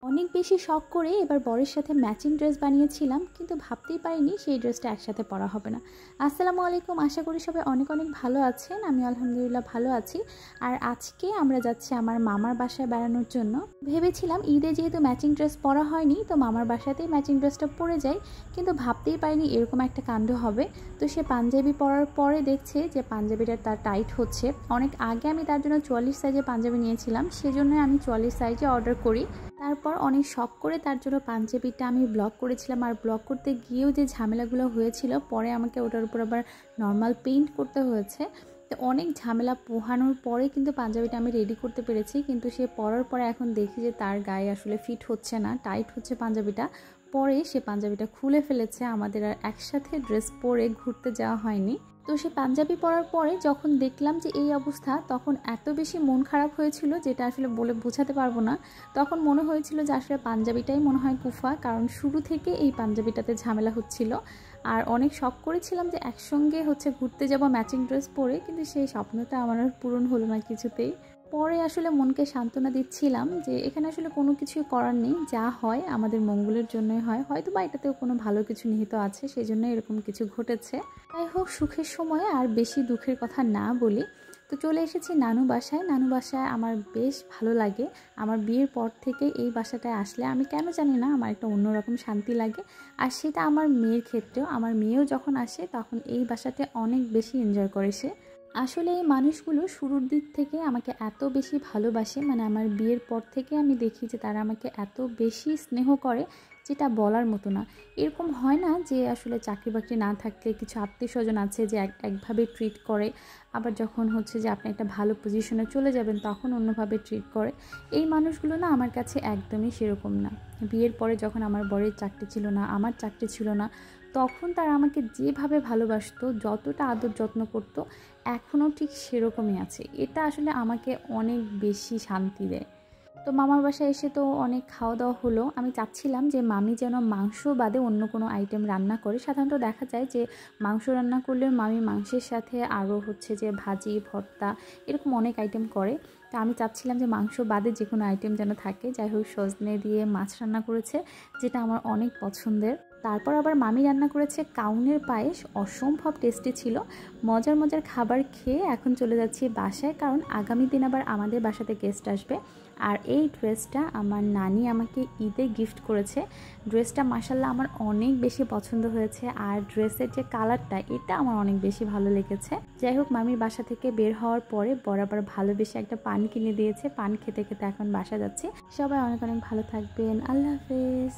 অনেক বেশি শখ করে এবার বরের সাথে ম্যাচিং ড্রেস বানিয়েছিলাম, কিন্তু ভাবতেই পারিনি সেই ড্রেসটা একসাথে পরা হবে না। আসসালামু আলাইকুম, আশা করি সবাই অনেক অনেক ভালো আছেন। আমি আলহামদুলিল্লাহ ভালো আছি। আর আজকে আমরা যাচ্ছি আমার মামার বাসায় বেড়ানোর জন্য। ভেবেছিলাম ঈদে যেহেতু ম্যাচিং ড্রেস পরা হয়নি, তো মামার বাসাতেই ম্যাচিং ড্রেসটা পরে যাই, কিন্তু ভাবতেই পারিনি এরকম একটা কাণ্ড হবে। তো সে পাঞ্জাবি পরার পরে দেখছে যে পাঞ্জাবিটা তার টাইট হচ্ছে। অনেক আগে আমি তার জন্য 44 সাইজের পাঞ্জাবি নিয়েছিলাম, সেজন্য আমি 44 সাইজে অর্ডার করি। তারপর অনেক শখ করে তার জন্য পাঞ্জাবিটা আমি ব্লক করেছিলাম, আর ব্লক করতে গিয়েও যে ঝামেলাগুলো হয়েছিল, পরে আমাকে ওটার উপর আবার নর্মাল পেইন্ট করতে হয়েছে। তো অনেক ঝামেলা পোহানোর পরে কিন্তু পাঞ্জাবিটা আমি রেডি করতে পেরেছি, কিন্তু সে পরার পরে এখন দেখি যে তার গায়ে আসলে ফিট হচ্ছে না, টাইট হচ্ছে পাঞ্জাবিটা। পরে সে পাঞ্জাবিটা খুলে ফেলেছে, আমাদের আর একসাথে ড্রেস পরে ঘুরতে যাওয়া হয়নি। তো সে পাঞ্জাবি পরার পরে যখন দেখলাম যে এই অবস্থা, তখন এত বেশি মন খারাপ হয়েছিল যেটা আসলে বলে বোঝাতে পারবো না। তখন মনে হয়েছিল যে আসলে পাঞ্জাবিটাই মনে হয় কুফা, কারণ শুরু থেকে এই পাঞ্জাবিটাতে ঝামেলা হচ্ছিল। আর অনেক শখ করেছিলাম যে একসঙ্গে ঘুরতে যাব ম্যাচিং ড্রেস পরে, কিন্তু সেই স্বপ্নটা আমার আর পূরণ হলো না কিছুতেই। পরে আসলে মনকে সান্ত্বনা দিচ্ছিলাম যে এখানে আসলে কোনো কিছুই করার নেই, যা হয় আমাদের মঙ্গলের জন্যই হয়, হয়তো বা এটাতেও কোনো ভালো কিছু নিহিত আছে, সেই জন্য এরকম কিছু ঘটেছে। যাই হোক, সুখের সময় আর বেশি দুঃখের কথা না বলি। তো চলে এসেছি নানু বাসায়। নানু বাসায় আমার বেশ ভালো লাগে। আমার বিয়ের পর থেকে এই বাসাটায় আসলে আমি কেন জানি না আমার একটা অন্যরকম শান্তি লাগে। আর সেটা আমার মেয়ের ক্ষেত্রেও, আমার মেয়েও যখন আসে তখন এই বাসাতে অনেক বেশি এনজয় করে সে। আসলে এই মানুষগুলো শুরুর দিক থেকে আমাকে এত বেশি ভালোবাসে, মানে আমার বিয়ের পর থেকে আমি দেখি যে তারা আমাকে এত বেশি স্নেহ করে, যেটা বলার মতো না। এরকম হয় না যে আসলে চাকরি বাকরি না থাকলে কিছু আত্মীয় স্বজন আছে যে একভাবে ট্রিট করে, আবার যখন যে আপনি একটা ভালো পজিশনে চলে যাবেন তখন অন্যভাবে ট্রিট করে। এই মানুষগুলো না আমার কাছে একদমই সেরকম না। বিয়ের পরে যখন আমার বরের চাকরি ছিল না, আমার চাকরি ছিল না, তখন তারা আমাকে যেভাবে ভালোবাসতো, যতটা আদর যত্ন করতো, এখনও ঠিক সেরকমই আছে। এটা আসলে আমাকে অনেক বেশি শান্তি দেয়। তো মামার বাসায় এসে তো অনেক খাওয়া দাওয়া হলো। আমি চাচ্ছিলাম যে মামি যেন মাংস বাদে অন্য কোনো আইটেম রান্না করে। সাধারণত দেখা যায় যে মাংস রান্না করলে মামি মাংসের সাথে আরও যে ভাজি, ভর্তা, এরকম অনেক আইটেম করে। তো আমি চাচ্ছিলাম যে মাংস বাদে যে কোনো আইটেম যেন থাকে। যাই হোক, সজনে দিয়ে মাছ রান্না করেছে, যেটা আমার অনেক পছন্দের। তারপর আবার মামি রান্না করেছে কাউনের পায়েস, অসম্ভব টেস্টি ছিল। মজার মজার খাবার খেয়ে এখন চলে যাচ্ছি বাসায়, কারণ আগামী দিন আবার আমাদের বাসাতে গেস্ট আসবে। আর এই ড্রেসটা আমার নানি আমাকে ঈদে গিফট করেছে। ড্রেসটা মাশাল্লাহ আমার অনেক বেশি পছন্দ হয়েছে, আর ড্রেসের যে কালারটা, এটা আমার অনেক বেশি ভালো লেগেছে। যাই হোক, মামির বাসা থেকে বের হওয়ার পরে বরাবর ভালোবেসে একটা পান কিনে দিয়েছে। পান খেতে খেতে এখন বাসা যাচ্ছি। সবাই অনেক অনেক ভালো থাকবেন। আল্লাহ হাফেজ।